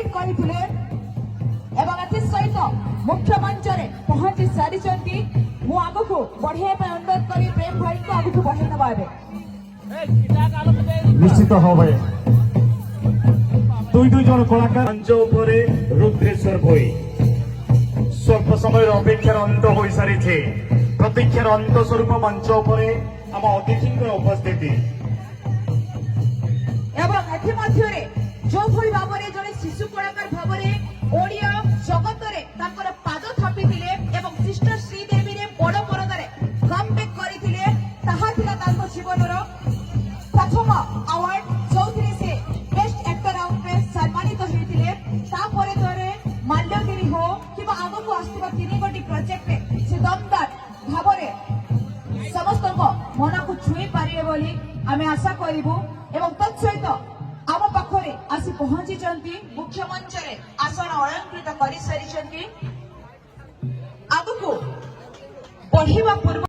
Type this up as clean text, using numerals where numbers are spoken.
celebrate करथिले एवं एथि सहित मुख्य मंच रे पहुंची सारिचंती मु आगु बढ़िया अनुरोध करी प्रेम भाई को आगु बढ़े नबा निश्चित भावे दुई जन कलाकार मंच उपरे रुद्रेश्वर भोई स्वल्प समय अपेक्षार अंत हो सारी प्रतीक्षार अंत स्वरूप मंच उपरे आम अतिथि उपस्थिति एवं एथि मध्यरे जो भली भाबरे जने शिशु कलाकार भाबरे ओडिया जगत रे ताकर पाद थापिथिले एवं सिस्टर श्रीदेवी रे बड़ परदा रे कमबैक करिथिले ताहा थिला तांको जीवनर प्रथम अवार्ड चौथी से बेस्ट एक्टर अवार्ड रे सम्मानित होइथिले तापरे तरे माल्यगिरी हो किबा आगको आस्तिबा तीन गोटी प्रोजेक्ट रे से दमदार भाबरे समस्त को मन को छुई पारिबे बोली आमे आशा करिबु एवं तत्सहित आम पाखरे आसी पहुंची मुख्य मंच रे आसन अलंकृत कर सारी आगको बढ़िबा पूर्व